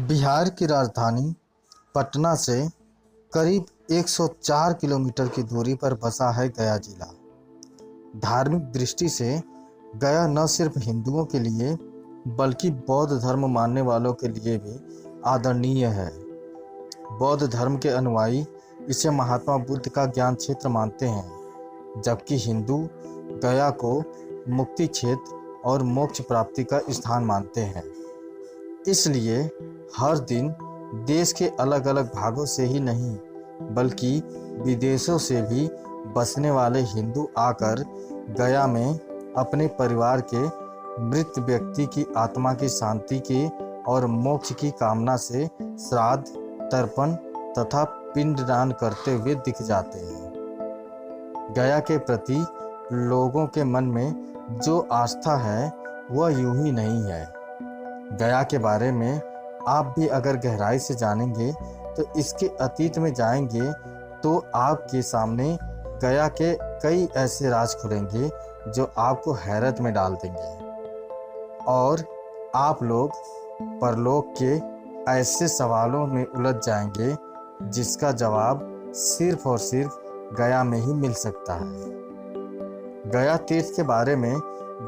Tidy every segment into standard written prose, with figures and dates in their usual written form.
बिहार की राजधानी पटना से करीब 104 किलोमीटर की दूरी पर बसा है गया जिला। धार्मिक दृष्टि से गया न सिर्फ हिंदुओं के लिए बल्कि बौद्ध धर्म मानने वालों के लिए भी आदरणीय है। बौद्ध धर्म के अनुयायी इसे महात्मा बुद्ध का ज्ञान क्षेत्र मानते हैं, जबकि हिंदू गया को मुक्ति क्षेत्र और मोक्ष प्राप्ति का स्थान मानते हैं। इसलिए हर दिन देश के अलग अलग भागों से ही नहीं बल्कि विदेशों से भी बसने वाले हिंदू आकर गया में अपने परिवार के मृत व्यक्ति की आत्मा की शांति के और मोक्ष की कामना से श्राद्ध, तर्पण तथा पिंडदान करते हुए दिख जाते हैं। गया के प्रति लोगों के मन में जो आस्था है वह यूं ही नहीं है। गया के बारे में आप भी अगर गहराई से जानेंगे तो इसके अतीत में जाएंगे तो आपके सामने गया के कई ऐसे राज खुलेंगे जो आपको हैरत में डाल देंगे और आप लोग परलोक के ऐसे सवालों में उलझ जाएंगे जिसका जवाब सिर्फ और सिर्फ गया में ही मिल सकता है। गया तीर्थ के बारे में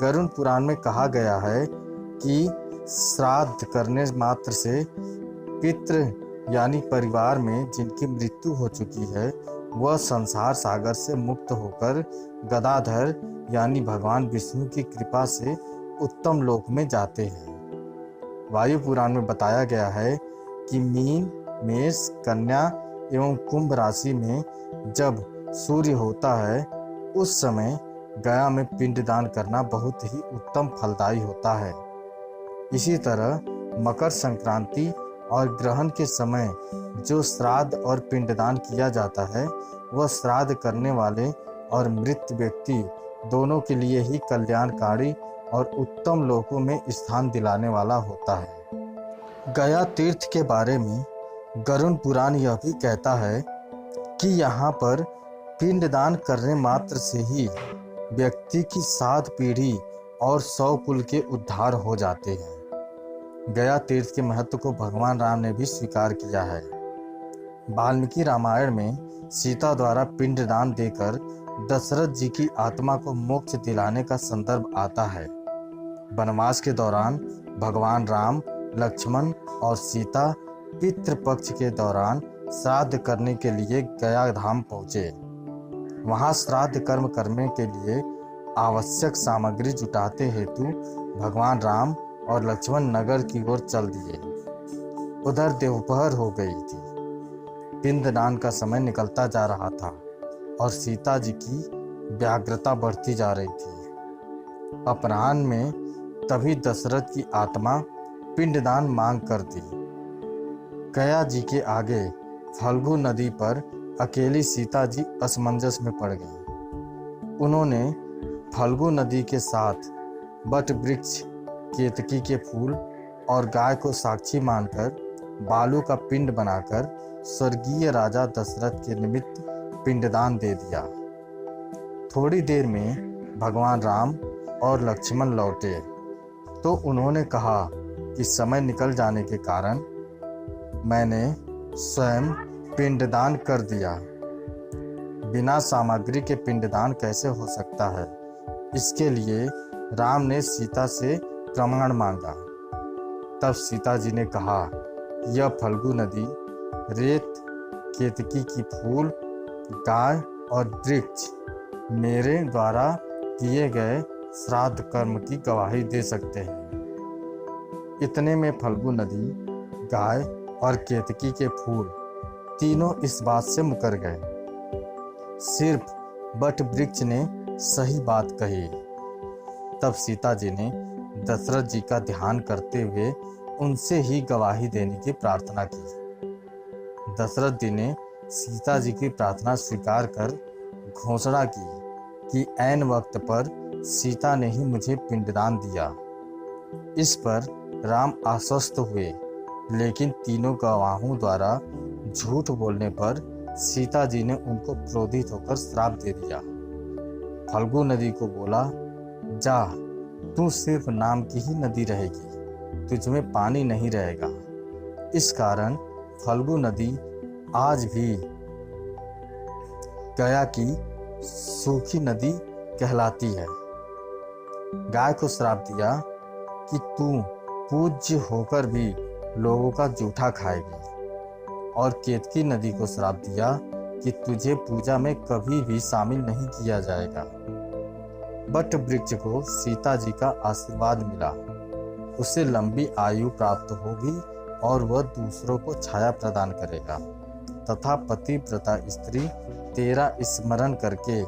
गरुड़ पुराण में कहा गया है कि श्राद्ध करने मात्र से पितृ यानी परिवार में जिनकी मृत्यु हो चुकी है वह संसार सागर से मुक्त होकर गदाधर यानी भगवान विष्णु की कृपा से उत्तम लोक में जाते हैं। वायु पुराण में बताया गया है कि मीन, मेष, कन्या एवं कुंभ राशि में जब सूर्य होता है उस समय गया में पिंडदान करना बहुत ही उत्तम फलदायी होता है। इसी तरह मकर संक्रांति और ग्रहण के समय जो श्राद्ध और पिंडदान किया जाता है वह श्राद्ध करने वाले और मृत व्यक्ति दोनों के लिए ही कल्याणकारी और उत्तम लोकों में स्थान दिलाने वाला होता है। गया तीर्थ के बारे में गरुड़ पुराण यह भी कहता है कि यहाँ पर पिंडदान करने मात्र से ही व्यक्ति की 7 पीढ़ी और 100 कुल के उद्धार हो जाते हैं। गया तीर्थ के महत्व को भगवान राम ने भी स्वीकार किया है। वाल्मीकि रामायण में सीता द्वारा पिंडदान देकर दशरथ जी की आत्मा को मोक्ष दिलाने का संदर्भ आता है। वनवास के दौरान भगवान राम, लक्ष्मण और सीता पितृपक्ष के दौरान श्राद्ध करने के लिए गया धाम पहुँचे। वहाँ श्राद्ध कर्म करने के लिए आवश्यक सामग्री जुटाते हेतु भगवान राम और लक्ष्मण नगर की ओर चल दिए। उधर दोपहर हो गई थी। पिंडदान का समय निकलता जा रहा था और सीता जी की व्याग्रता बढ़ती जा रही थी। अपराह्न में तभी दशरथ की आत्मा पिंडदान मांग कर दी। गया जी के आगे फल्गु नदी पर अकेली सीता जी असमंजस में पड़ गई। उन्होंने फल्गु नदी के साथ बट वृक्ष, केतकी के फूल और गाय को साक्षी मानकर बालू का पिंड बनाकर स्वर्गीय राजा दशरथ के निमित्त पिंडदान दे दिया। थोड़ी देर में भगवान राम और लक्ष्मण लौटे तो उन्होंने कहा कि समय निकल जाने के कारण मैंने स्वयं पिंडदान कर दिया। बिना सामग्री के पिंडदान कैसे हो सकता है? इसके लिए राम ने सीता से प्रमाण मांगा। तब सीता जी ने कहा, यह फल्गु नदी, रेत, केतकी की फूल, गाय और वृक्ष मेरे द्वारा किए गए श्राद्ध कर्म की गवाही दे सकते हैं। इतने में फल्गु नदी, गाय और केतकी के फूल तीनों इस बात से मुकर गए। सिर्फ बट वृक्ष ने सही बात कही। तब सीता जी ने दशरथ जी का ध्यान करते हुए उनसे ही गवाही देने की प्रार्थना की। दशरथ जी ने सीता जी की प्रार्थना स्वीकार कर घोषणा की कि ऐन वक्त पर सीता ने ही मुझे पिंडदान दिया। इस पर राम आश्वस्त हुए, लेकिन तीनों गवाहों द्वारा झूठ बोलने पर सीता जी ने उनको क्रोधित होकर श्राप दे दिया। फल्गु नदी को बोला, जा, तू सिर्फ नाम की ही नदी रहेगी, तुझमें पानी नहीं रहेगा। इस कारण फल्गु नदी आज भी गया की सूखी नदी कहलाती है। गाय को श्राप दिया कि तू पूज्य होकर भी लोगों का जूठा खाएगी, और केतकी नदी को श्राप दिया कि तुझे पूजा में कभी भी शामिल नहीं किया जाएगा। बट वृक्ष को सीता जी का आशीर्वाद मिला, उसे लंबी आयु प्राप्त होगी और वह दूसरों को छाया प्रदान करेगा तथा पतिव्रता स्त्री तेरा स्मरण करके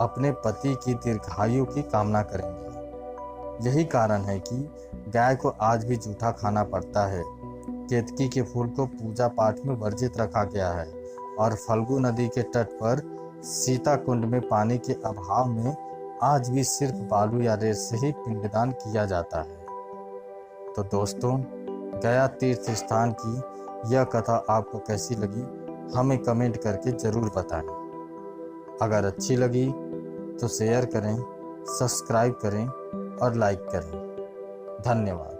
अपने पति की दीर्घायु की कामना करेंगी। यही कारण है कि गाय को आज भी जूठा खाना पड़ता है। केतकी के फूल को पूजा पाठ में वर्जित रखा गया है और फल्गु नदी के तट पर सीता कुंड में पानी के अभाव में आज भी सिर्फ बालू या रेत से ही पिंडदान किया जाता है। तो दोस्तों, गया तीर्थ स्थान की यह कथा आपको कैसी लगी हमें कमेंट करके ज़रूर बताएं। अगर अच्छी लगी तो शेयर करें, सब्सक्राइब करें और लाइक करें। धन्यवाद।